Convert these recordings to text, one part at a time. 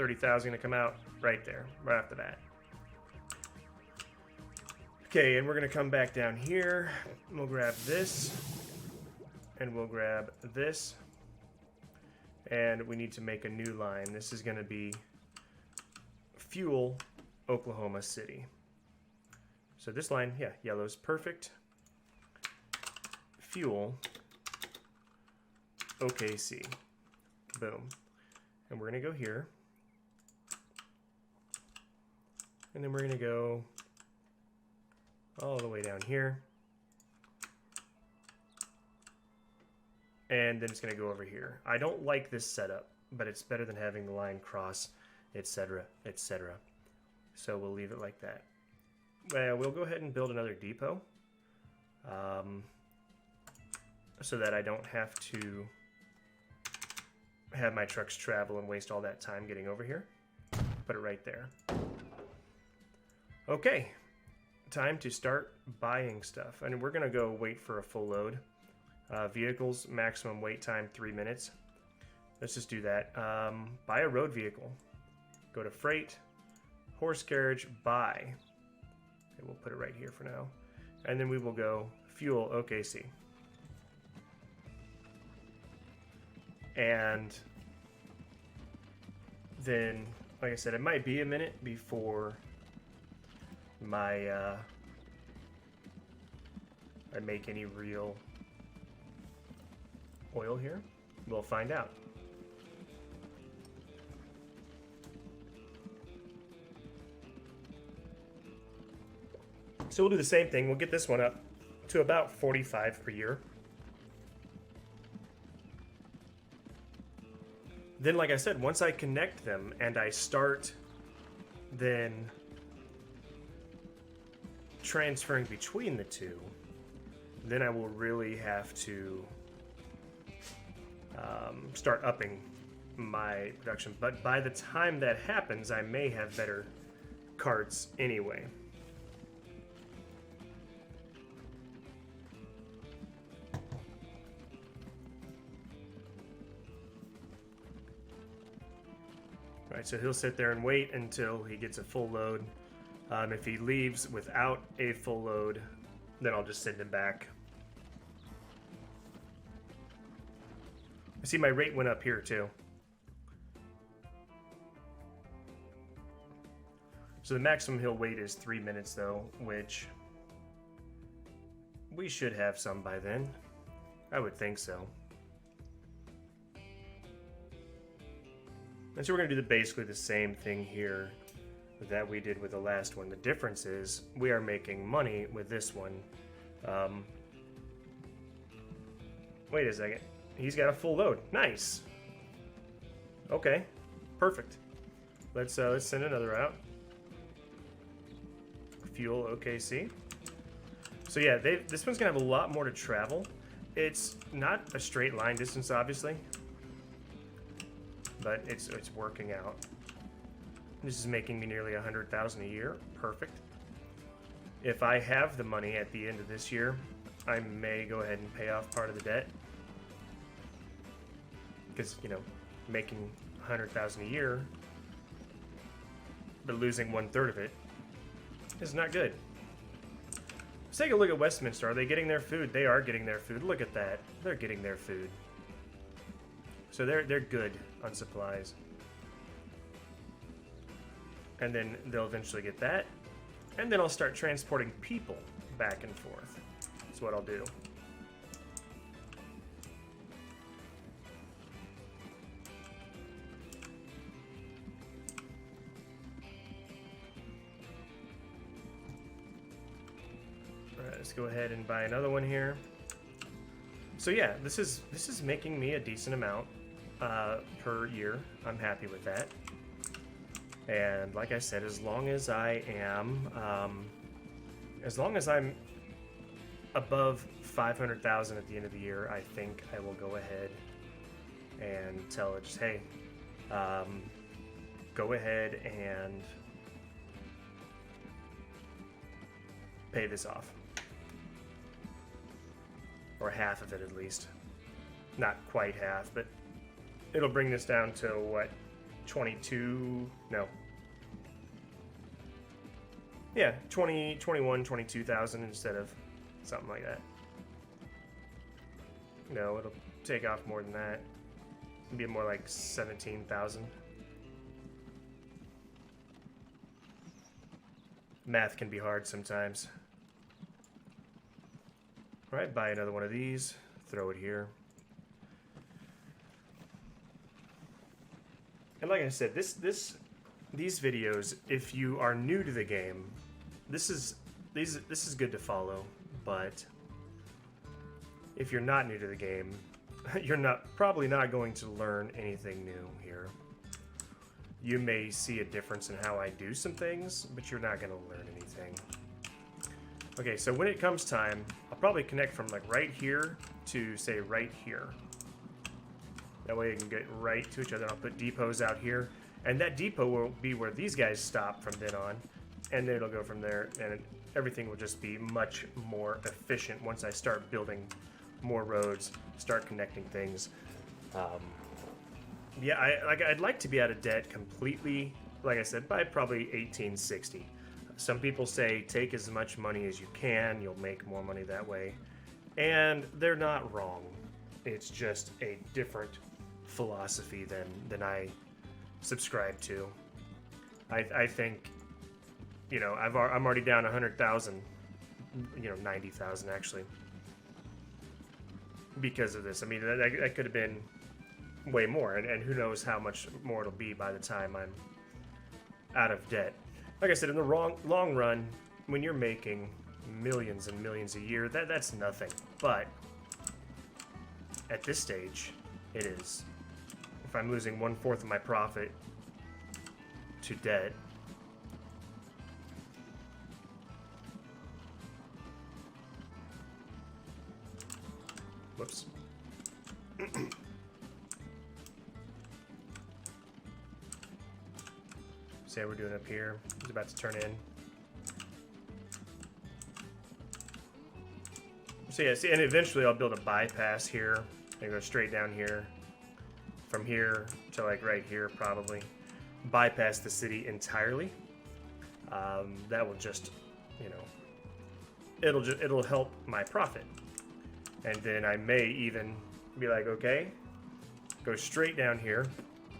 30,000 to come out right there, right off the bat. Okay, and we're gonna come back down here. We'll grab this, and we'll grab this, and we need to make a new line. This is gonna be fuel Oklahoma City. So this line, yeah, yellow's perfect. Fuel OKC. Boom. And we're gonna go here. And then we're gonna go all the way down here. And then it's gonna go over here. I don't like this setup, but it's better than having the line cross, etc., etc. So we'll leave it like that. We'll go ahead and build another depot, so that I don't have to have my trucks travel and waste all that time getting over here. Put it right there. Okay, time to start buying stuff. And we're gonna go wait for a full load. Vehicles, maximum wait time 3 minutes. Let's just do that. Buy a road vehicle. Go to freight, horse carriage, buy. Okay, we'll put it right here for now. And then we will go fuel OKC. And then, like I said, it might be a minute before my I make any real oil here. We'll find out. So we'll do the same thing. We'll get this one up to about 45 per year. Then, like I said, once I connect them and I start then transferring between the two, then I will really have to start upping my production. But by the time that happens, I may have better carts anyway. Right, so he'll sit there and wait until he gets a full load. If he leaves without a full load, then I'll just send him back. I see my rate went up here too. So the maximum he'll wait is 3 minutes though, which we should have some by then. I would think so. And so we're going to do basically the same thing here that we did with the last one. The difference is we are making money with this one. Wait a second. He's got a full load. Nice. Okay. Perfect. Let's send another out. Fuel OKC. So yeah, this one's going to have a lot more to travel. It's not a straight line distance, obviously, but it's working out. This is making me nearly 100,000 a year. Perfect. If I have the money at the end of this year, I may go ahead and pay off part of the debt, because, you know, making 100,000 a year but losing 1/3 of it is not good. Let's take a look at Westminster. Are they getting their food? They are getting their food. Look at that. They're getting their food. So they're good on supplies. And then they'll eventually get that. And then I'll start transporting people back and forth. That's what I'll do. Alright, let's go ahead and buy another one here. So yeah, this is making me a decent amount per year. I'm happy with that. And like I said, as long as I am, as long as I'm above 500,000 at the end of the year, I think I will go ahead and tell it, just, hey, go ahead and pay this off. Or half of it at least. Not quite half, but it'll bring this down to what, 22, no. Yeah, 21, 22,000 instead of something like that. No, it'll take off more than that. It'll be more like 17,000. Math can be hard sometimes. All right, buy another one of these, throw it here. And like I said, these videos, if you are new to the game, this is good to follow, but if you're not new to the game, you're probably not going to learn anything new here. You may see a difference in how I do some things, but you're not going to learn anything. Okay, so when it comes time, I'll probably connect from like right here to say right here. That way you can get right to each other. I'll put depots out here, and that depot will be where these guys stop from then on, and then it'll go from there, and everything will just be much more efficient once I start building more roads, start connecting things. Yeah, I'd like to be out of debt completely, like I said, by probably 1860. Some people say take as much money as you can, you'll make more money that way, and they're not wrong. It's just a different philosophy than I subscribe to. I think, you know, I'm already down 100,000, you know, 90,000 actually, because of this. I mean, that could have been way more, and who knows how much more it'll be by the time I'm out of debt. Like I said, in the long run, when you're making millions and millions a year, that's nothing. But at this stage, it is. If I'm losing 1/4 of my profit to debt, whoops. See how we're doing up here. It's about to turn in. So yeah, see, and eventually I'll build a bypass here and go straight down here. From here to like right here, probably. Bypass the city entirely. That will just, you know, it'll help my profit. And then I may even be like, okay, go straight down here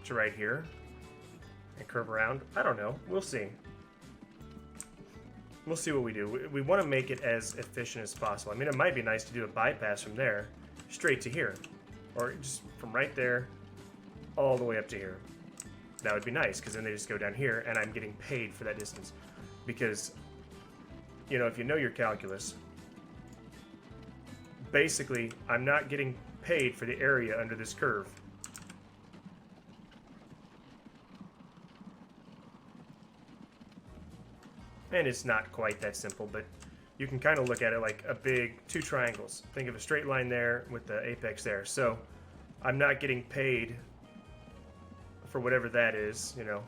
to right here and curve around. I don't know. We'll see. We'll see what we do. We want to make it as efficient as possible. I mean, it might be nice to do a bypass from there straight to here, or just from right there all the way up to here. That would be nice, because then they just go down here and I'm getting paid for that distance. Because, you know, if you know your calculus, basically I'm not getting paid for the area under this curve. And it's not quite that simple, but you can kind of look at it like a big two triangles. Think of a straight line there with the apex there. So I'm not getting paid for whatever that is, you know.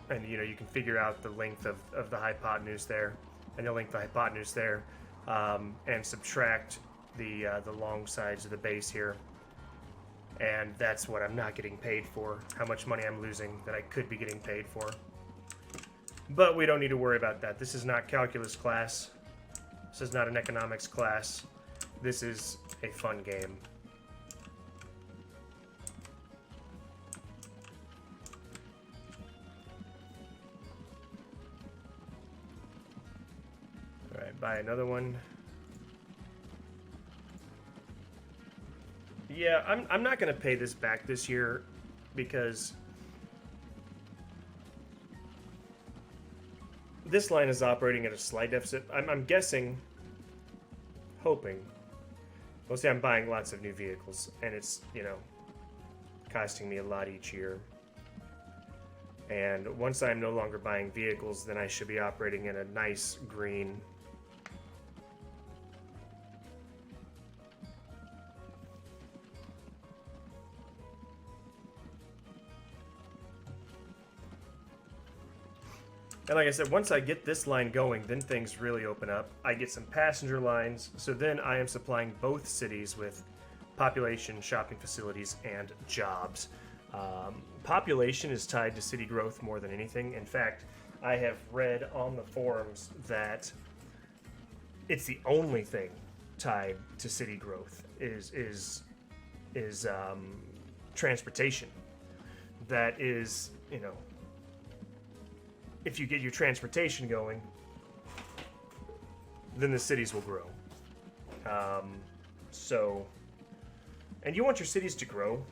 And, you know, you can figure out the length of the hypotenuse there, and the length of the hypotenuse there, and subtract the long sides of the base here. And that's what I'm not getting paid for, how much money I'm losing that I could be getting paid for. But we don't need to worry about that. This is not calculus class. This is not an economics class. This is a fun game. All right, buy another one. Yeah, I'm not going to pay this back this year because this line is operating at a slight deficit. I'm guessing, hoping. Well, see, I'm buying lots of new vehicles, and it's, you know, costing me a lot each year. And once I'm no longer buying vehicles, then I should be operating in a nice green. And like I said, once I get this line going, then things really open up. I get some passenger lines, so then I am supplying both cities with population, shopping facilities, and jobs. Population is tied to city growth more than anything. In fact, I have read on the forums that it's the only thing tied to city growth is transportation. That is, you know, if you get your transportation going, then the cities will grow. And you want your cities to grow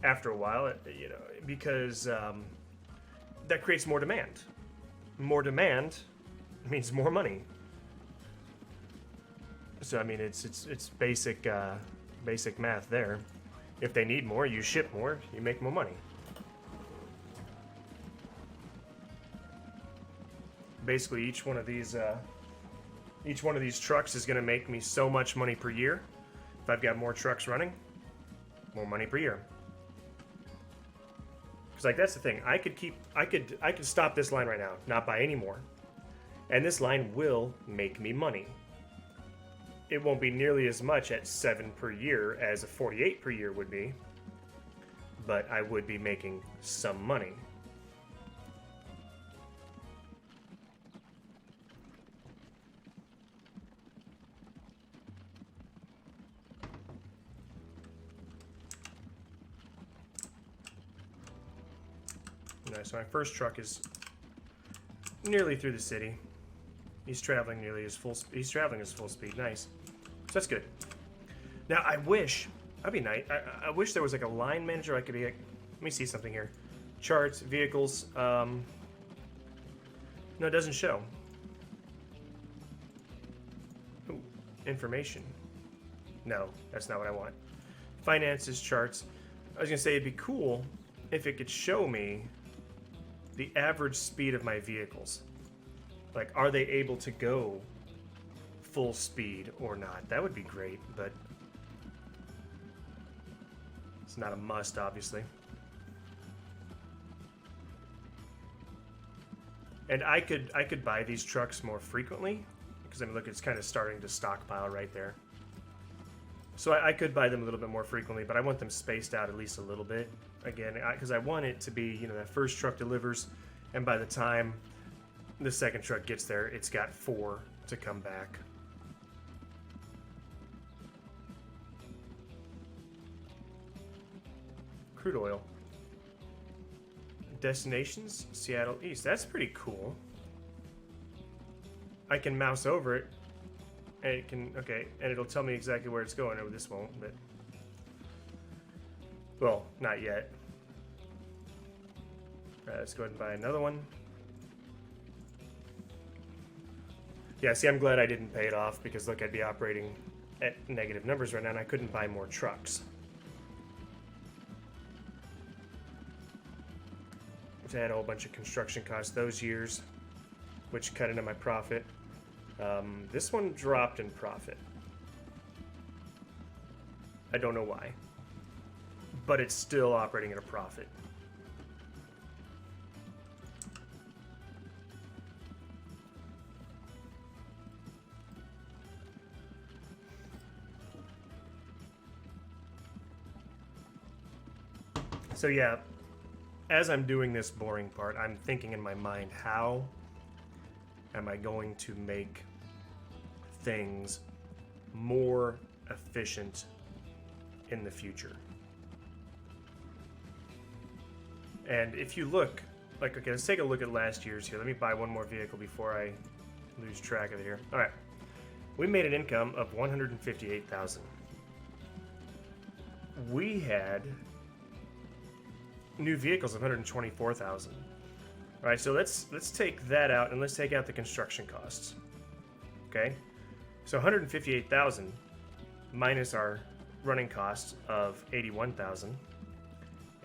after a while, you know, because that creates more demand. More demand means more money. So I mean, it's basic math there. If they need more, you ship more, you make more money. Basically, each one of these trucks is going to make me so much money per year. If I've got more trucks running, more money per year. Because like that's the thing, I could stop this line right now, not buy any more, and this line will make me money. It won't be nearly as much at 7 per year as a 48 per year would be, but I would be making some money. Nice. So my first truck is nearly through the city. He's traveling nearly his full. He's traveling his full speed. Nice. So that's good. Now I wish that'd be nice. I wish there was like a line manager I could be. Like, let me see something here. Charts, vehicles. No, it doesn't show. Ooh, information. No, that's not what I want. Finances, charts. I was gonna say it'd be cool if it could show me the average speed of my vehicles. Like, are they able to go full speed or not? That would be great, but it's not a must, obviously. And I could buy these trucks more frequently, because I mean, look, it's kind of starting to stockpile right there. So I could buy them a little bit more frequently, but I want them spaced out at least a little bit. Again, because I want it to be, you know, that first truck delivers, and by the time the second truck gets there, it's got 4 to come back. Crude oil. Destinations, Seattle East. That's pretty cool. I can mouse over it, and it can, okay, and it'll tell me exactly where it's going. Oh, this won't, but, well, not yet. Let's go ahead and buy another one. Yeah, see, I'm glad I didn't pay it off, because look, I'd be operating at negative numbers right now, and I couldn't buy more trucks. Which I had a whole bunch of construction costs those years, which cut into my profit. This one dropped in profit. I don't know why, but it's still operating at a profit. So yeah, as I'm doing this boring part, I'm thinking in my mind, how am I going to make things more efficient in the future? And if you look, like, okay, let's take a look at last year's here. Let me buy one more vehicle before I lose track of it here. All right, we made an income of $158,000. We had new vehicles of $124,000. All right, so let's take that out, and let's take out the construction costs. Okay, so $158,000 minus our running costs of $81,000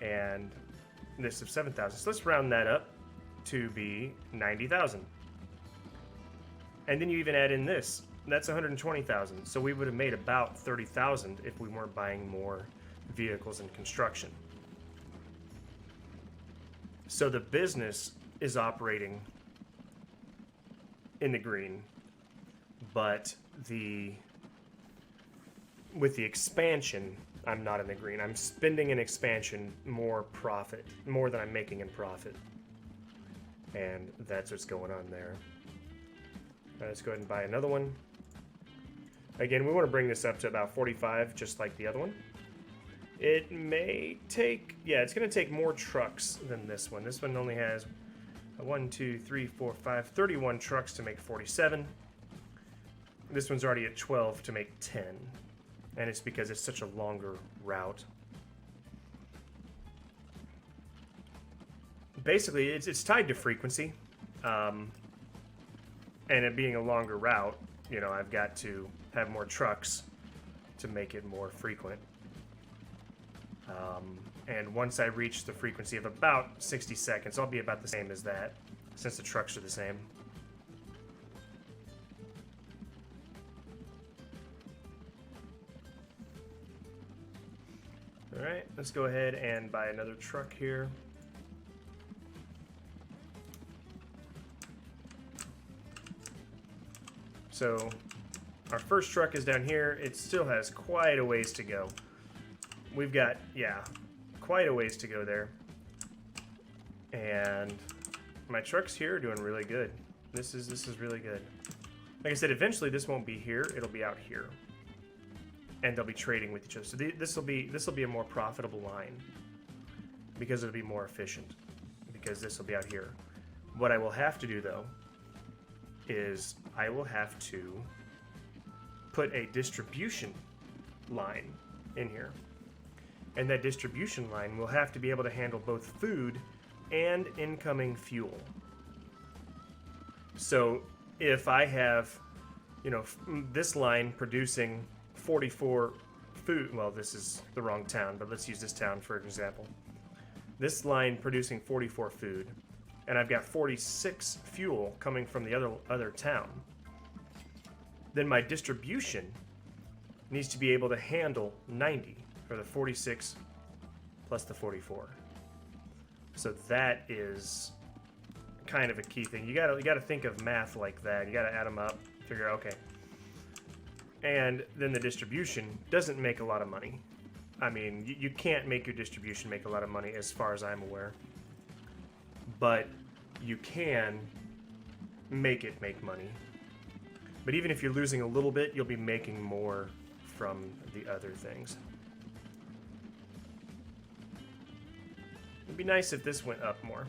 and this of $7,000. So let's round that up to be $90,000. And then you even add in this. That's $120,000. So we would have made about $30,000 if we weren't buying more vehicles and construction. So the business is operating in the green, but with the expansion, I'm not in the green. I'm spending in expansion more than I'm making in profit. And that's what's going on there. Let's go ahead and buy another one. Again, we want to bring this up to about 45, just like the other one. It may take, yeah, it's going to take more trucks than this one. This one only has 1, 2, 3, 4, 5, 31 trucks to make 47. This one's already at 12 to make 10. And it's because it's such a longer route. Basically, it's tied to frequency. And it being a longer route, you know, I've got to have more trucks to make it more frequent. And once I reach the frequency of about 60 seconds, I'll be about the same as that, since the trucks are the same. Alright, let's go ahead and buy another truck here. So, our first truck is down here. It still has quite a ways to go. We've got, yeah, quite a ways to go there. And my trucks here are doing really good. This is really good. Like I said, eventually this won't be here. It'll be out here. And they'll be trading with each other. So this will be a more profitable line because it'll be more efficient. Because this will be out here. What I will have to do though is I will have to put a distribution line in here. And that distribution line will have to be able to handle both food and incoming fuel. So if I have, you know, this line producing 44 food, well, this is the wrong town, but let's use this town for an example. This line producing 44 food, and I've got 46 fuel coming from the other town. Then my distribution needs to be able to handle 90 for the 46 plus the 44. So that is kind of a key thing. You gotta think of math like that. You gotta add them up, figure out, okay. And then the distribution doesn't make a lot of money. I mean, you can't make your distribution make a lot of money as far as I'm aware. But you can make it make money. But even if you're losing a little bit, you'll be making more from the other things. It'd be nice if this went up more.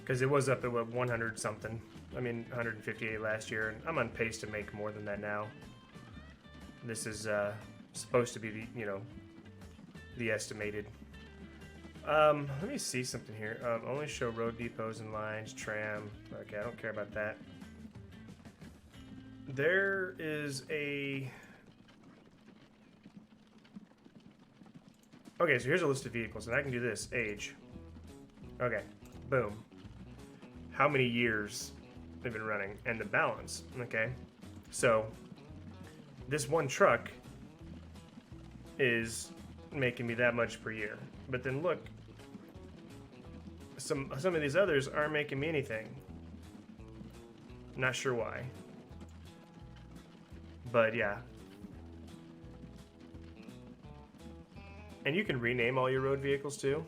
Because it was up at what, 100 something. I mean, 158 last year, and I'm on pace to make more than that now. This is supposed to be the, you know, the estimated. Let me see something here. Only show road depots and lines, tram. Okay, I don't care about that. There is a... Okay, so here's a list of vehicles, and I can do this. Age. Okay, boom. How many years they've been running, and the balance. Okay, so this one truck is making me that much per year. But then look, some of these others aren't making me anything. Not sure why. But yeah. And you can rename all your road vehicles too.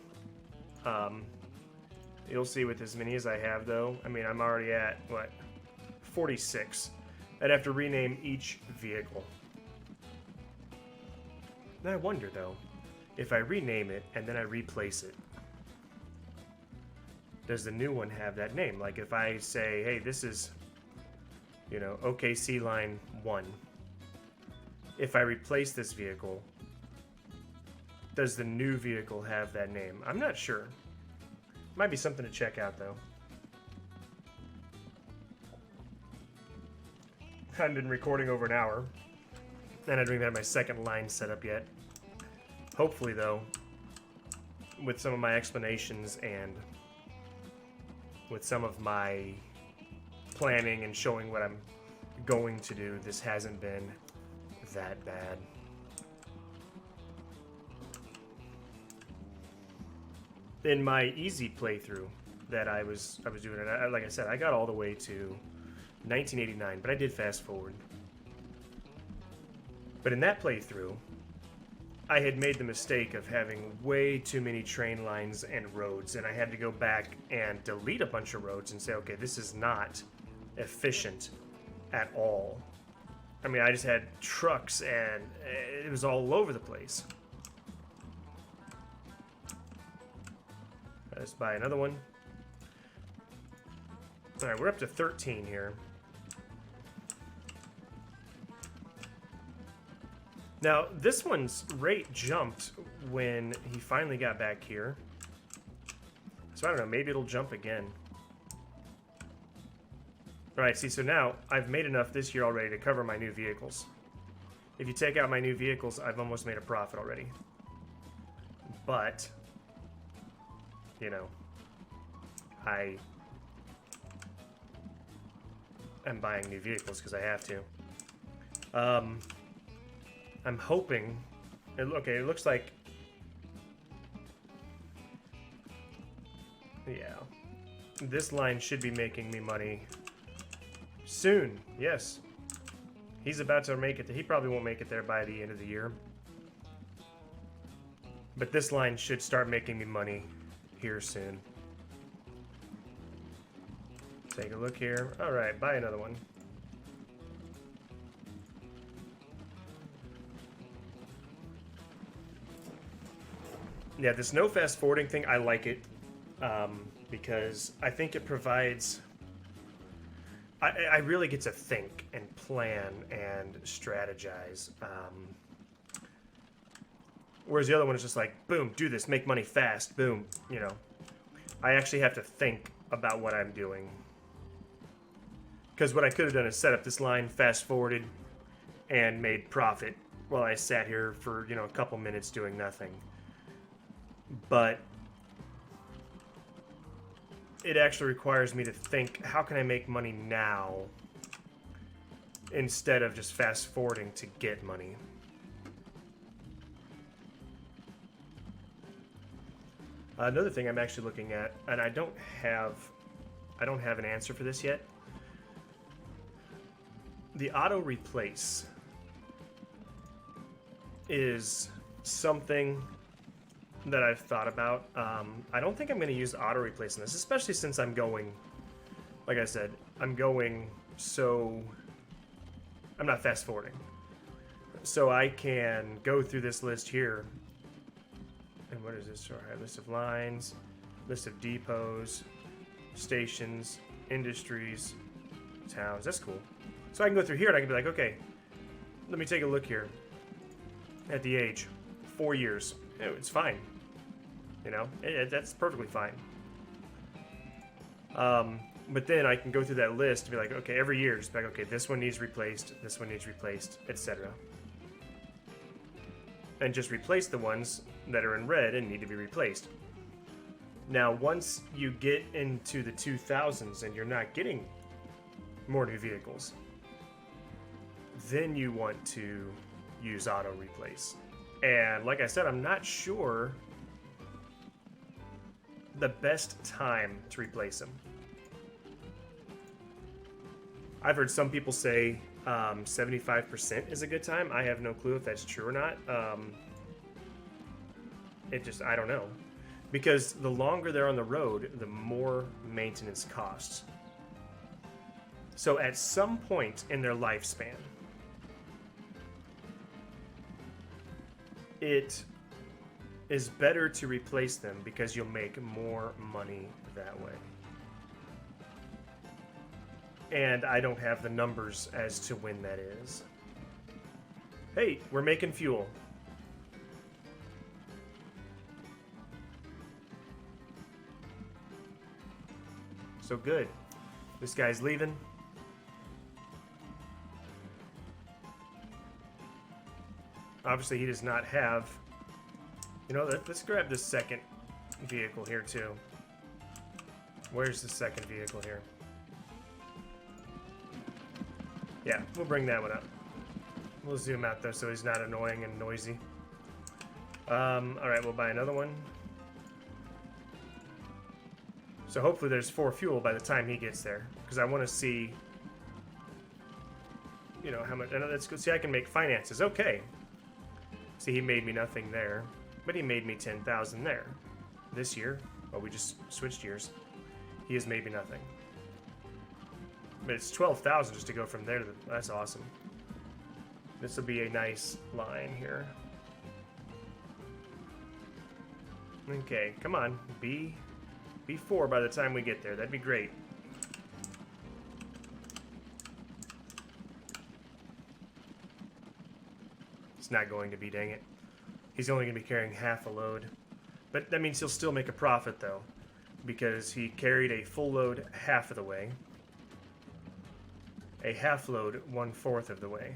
You'll see with as many as I have though. I mean, I'm already at, what, 46. I'd have to rename each vehicle. Then I wonder though, if I rename it and then I replace it, does the new one have that name? Like if I say, hey, this is, you know, OKC line 1. If I replace this vehicle, does the new vehicle have that name? I'm not sure. Might be something to check out though. I've been recording over an hour, and I don't even have my second line set up yet. Hopefully though, with some of my explanations and with some of my planning and showing what I'm going to do, this hasn't been that bad. In my easy playthrough, that I was doing it. Like I said, I got all the way to 1989, but I did fast forward. But in that playthrough, I had made the mistake of having way too many train lines and roads, and I had to go back and delete a bunch of roads and say, okay, this is not efficient at all. I mean, I just had trucks and it was all over the place. Let's buy another one. All right, we're up to 13 here. Now, this one's rate jumped when he finally got back here. So I don't know, maybe it'll jump again. All right, see, so now I've made enough this year already to cover my new vehicles. If you take out my new vehicles, I've almost made a profit already. But, you know, I am buying new vehicles because I have to. I'm hoping... Okay, it looks like... Yeah. This line should be making me money soon. Yes. He's about to make it. He probably won't make it there by the end of the year. But this line should start making me money here soon. Take a look here. All right, buy another one. Yeah, this no fast forwarding thing, I like it because I think it provides... I really get to think and plan and strategize. Whereas the other one is just like, boom, do this, make money fast, boom, you know. I actually have to think about what I'm doing. Because what I could have done is set up this line, fast forwarded, and made profit while I sat here for, you know, a couple minutes doing nothing. But it actually requires me to think, how can I make money now instead of just fast forwarding to get money? Another thing I'm actually looking at, and I don't have an answer for this yet. The auto replace is something that I've thought about. I don't think I'm going to use auto replace in this, especially since I'm going, like I said, I'm not fast forwarding. So I can go through this list here. And what is this? All right, list of lines, list of depots, stations, industries, towns. That's cool. So I can go through here and I can be like, okay, let me take a look here at the age. 4 years. It's fine. You know, that's perfectly fine. But then I can go through that list and be like, okay, every year, just like, okay, this one needs replaced, etc. And just replace the ones that are in red and need to be replaced. Now, once you get into the 2000s and you're not getting more new vehicles, then you want to use auto replace. And like I said, I'm not sure the best time to replace them. I've heard some people say 75% is a good time. I have no clue if that's true or not. I don't know. Because the longer they're on the road, the more maintenance costs. So at some point in their lifespan, it is better to replace them because you'll make more money that way. And I don't have the numbers as to when that is. Hey, we're making fuel. So good. This guy's leaving. Obviously, he does not have... You know, let's grab this second vehicle here, too. Where's the second vehicle here? Yeah, we'll bring that one up. We'll zoom out, though, so he's not annoying and noisy. Alright, we'll buy another one. So hopefully there's 4 fuel by the time he gets there, because I want to see, you know, how much. And let's go see. I can make finances. Okay. See, he made me nothing there, but he made me 10,000 there. This year, well, we just switched years. He has made me nothing. But it's 12,000 just to go from there to the, that's awesome. This will be a nice line here. Okay, come on, be 4 by the time we get there. That'd be great. It's not going to be, dang it. He's only going to be carrying half a load. But that means he'll still make a profit, though, because he carried a full load half of the way. A half load 1/4 of the way.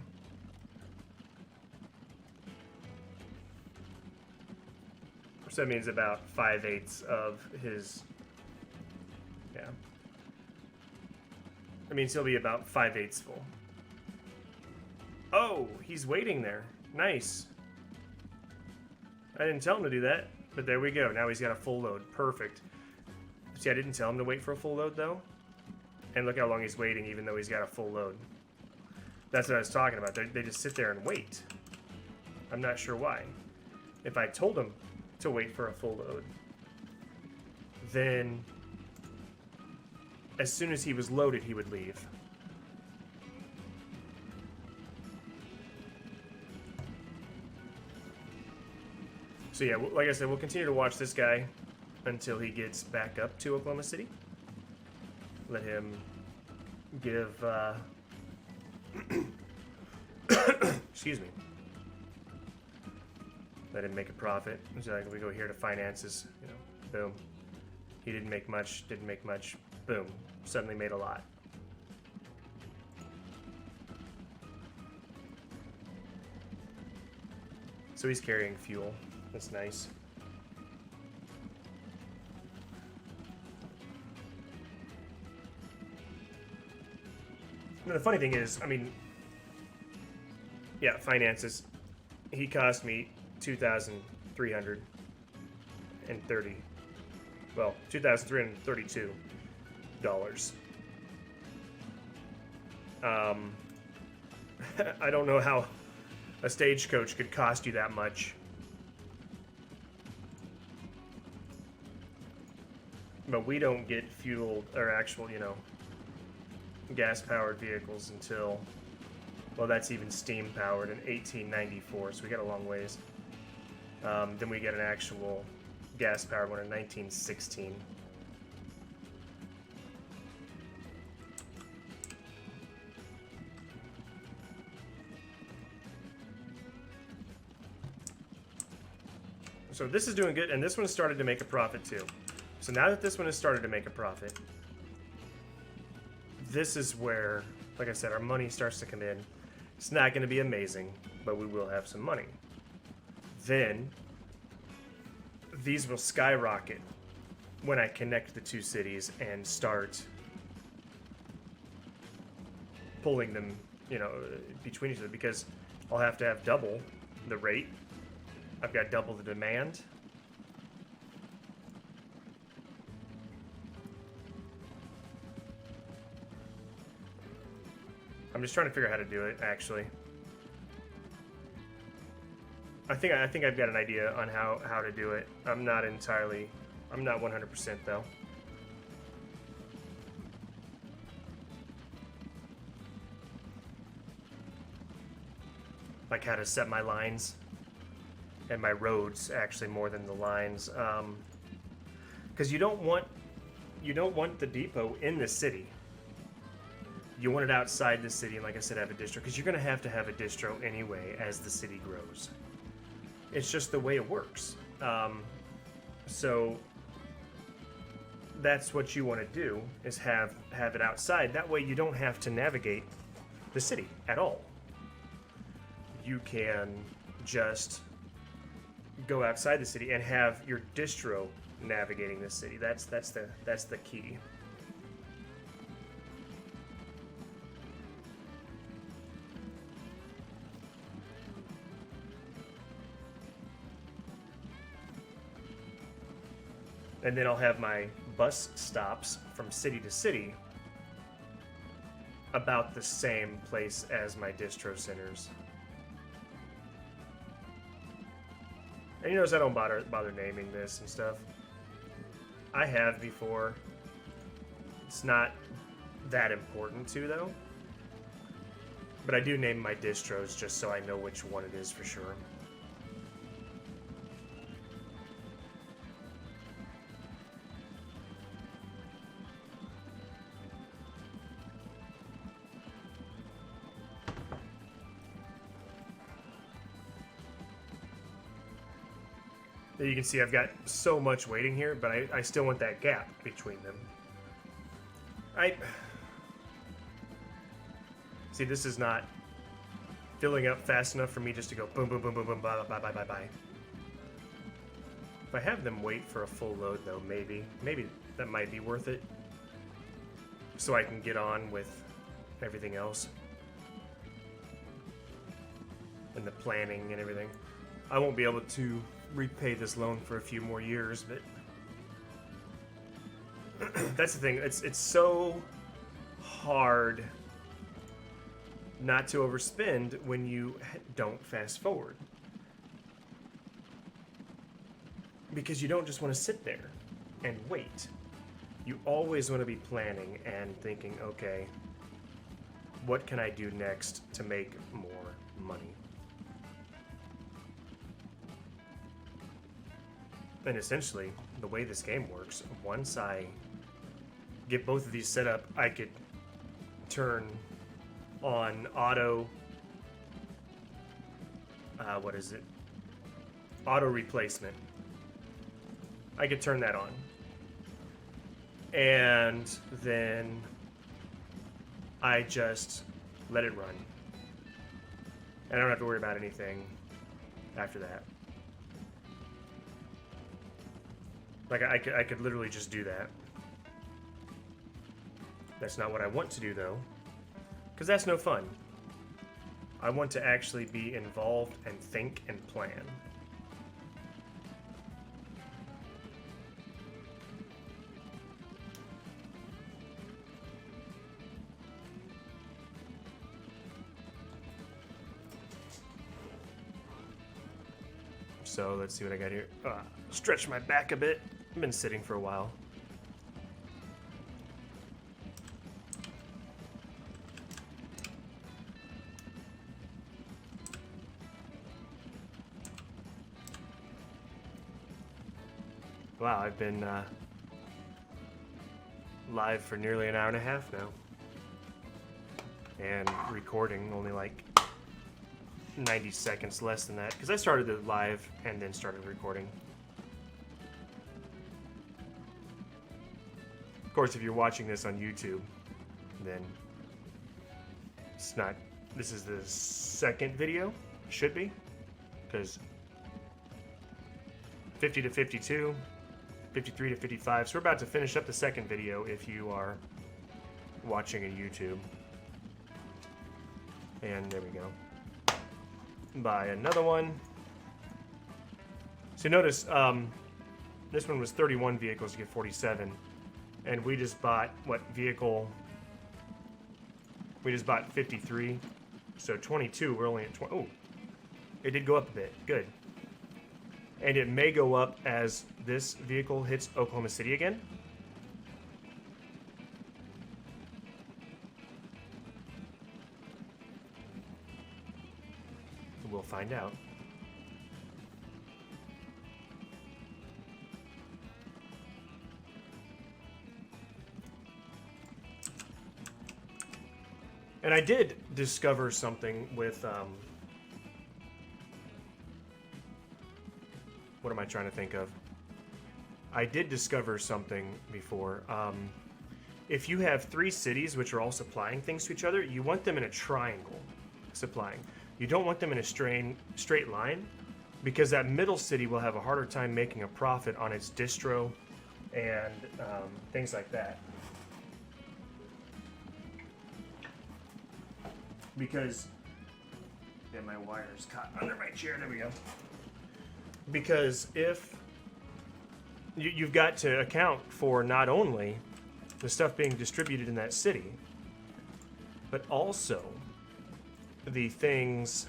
So that means about 5/8 of his, yeah. That means he'll be about 5/8 full. Oh, he's waiting there. Nice. I didn't tell him to do that, but there we go. Now he's got a full load. Perfect. See, I didn't tell him to wait for a full load, though. And look how long he's waiting, even though he's got a full load. That's what I was talking about. They just sit there and wait. I'm not sure why. If I told him to wait for a full load, then as soon as he was loaded, he would leave. So yeah, like I said, we'll continue to watch this guy until he gets back up to Oklahoma City. Let him give, excuse me. Let him make a profit. So like we go here to finances, you know, boom. He didn't make much, boom. Suddenly made a lot. So he's carrying fuel. That's nice. Now, the funny thing is, I mean, yeah, finances. He cost me $2,330. Well, $2,332. I don't know how a stagecoach could cost you that much. But we don't get fueled, or actual, you know, gas-powered vehicles until, well, that's even steam-powered in 1894, so we got a long ways. Then we get an actual gas-powered one in 1916. So this is doing good, and this one started to make a profit too. So now that this one has started to make a profit, this is where, like I said, our money starts to come in. It's not going to be amazing, but we will have some money. Then these will skyrocket when I connect the two cities and start pulling them, you know, between each other, because I'll have to have double the rate. I've got double the demand. I'm just trying to figure out how to do it, actually. I think I've got an idea on how to do it. I'm not 100% though. Like how to set my lines and my roads, actually, more than the lines, because you don't want the depot in the city. You want it outside the city, and like I said, have a distro, because you're going to have a distro anyway as the city grows. It's just the way it works. So that's what you want to do, is have it outside. That way you don't have to navigate the city at all. You can just go outside the city and have your distro navigating the city. That's the key. And then I'll have my bus stops from city to city about the same place as my distro centers. And you notice I don't bother naming this and stuff. I have before. It's not that important to, though. But I do name my distros just so I know which one it is for sure. You can see I've got so much waiting here, but I still want that gap between them. See, this is not filling up fast enough for me just to go boom, boom, boom, boom, boom, bye, bye, bye, bye, bye. If I have them wait for a full load, though, maybe that might be worth it. So I can get on with everything else. And the planning and everything. I won't be able to repay this loan for a few more years, but that's the thing. It's so hard not to overspend when you don't fast forward, because you don't just want to sit there and wait. You always want to be planning and thinking, okay, what can I do next to make more money? And essentially, the way this game works, once I get both of these set up, I could turn on auto, auto replacement. I could turn that on. And then I just let it run. I don't have to worry about anything after that. Like, I could literally just do that. That's not what I want to do, though, because that's no fun. I want to actually be involved and think and plan. So let's see what I got here. Stretch my back a bit. I've been sitting for a while. Wow, I've been live for nearly an hour and a half now. And recording only like 90 seconds less than that, because I started the live and then started recording. Of course, if you're watching this on YouTube, then it's not, this is the second video, should be, because 50 to 52, 53 to 55, so we're about to finish up the second video if you are watching on YouTube. And there we go. Buy another one. So notice, this one was 31 vehicles to get 47. And we just bought, what vehicle? We just bought 53. So 22, we're only at 20. Oh, it did go up a bit. Good. And it may go up as this vehicle hits Oklahoma City again. We'll find out. And I did discover something with, what am I trying to think of? I did discover something before. If you have 3 cities which are all supplying things to each other, you want them in a triangle supplying. You don't want them in a straight line, because that middle city will have a harder time making a profit on its distro and things like that. Because, yeah, my wire's caught under my chair. There we go. Because if you've got to account for not only the stuff being distributed in that city, but also the things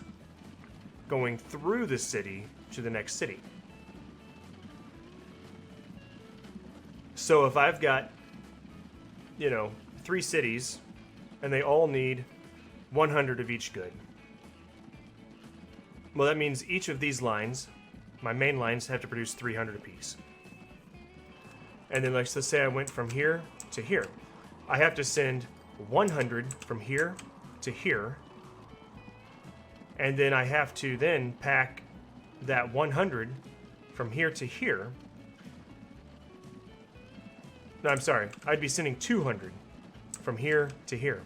going through the city to the next city. So if I've got, 3 cities, and they all need 100 of each good, well, that means each of these lines, my main lines, have to produce 300 apiece. And then let's say I went from here to here. I have to send 100 from here to here. And then I have to then pack that 100 from here to here. No, I'm sorry. I'd be sending 200 from here to here.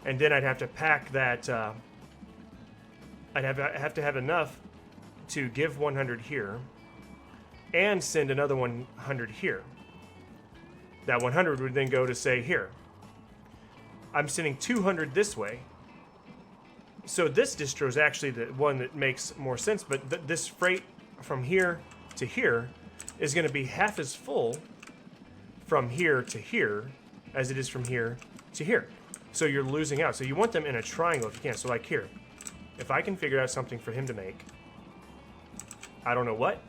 And then I'd have to pack that... I'd have to have enough to give 100 here and send another 100 here. That 100 would then go to, say, here. I'm sending 200 this way. So this distro is actually the one that makes more sense, but this freight from here to here is going to be half as full from here to here as it is from here to here. So you're losing out. So you want them in a triangle if you can. So like here, if I can figure out something for him to make, I don't know what,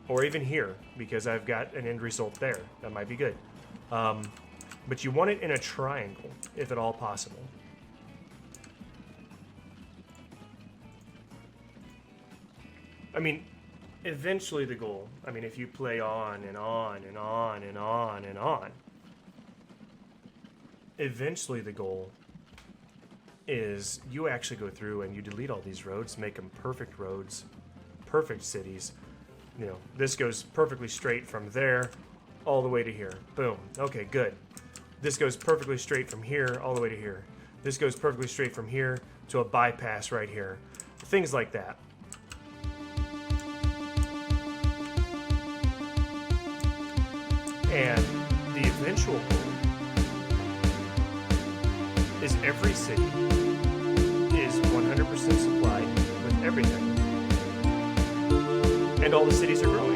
or even here, because I've got an end result there. That might be good. But you want it in a triangle, if at all possible. I mean, eventually the goal, if you play on and on and on and on and on, eventually the goal is you actually go through and you delete all these roads, make them perfect roads, perfect cities. This goes perfectly straight from there all the way to here. Boom. Okay, good. This goes perfectly straight from here all the way to here. This goes perfectly straight from here to a bypass right here. Things like that. And the eventual goal is every city is 100% supplied with everything. And all the cities are growing.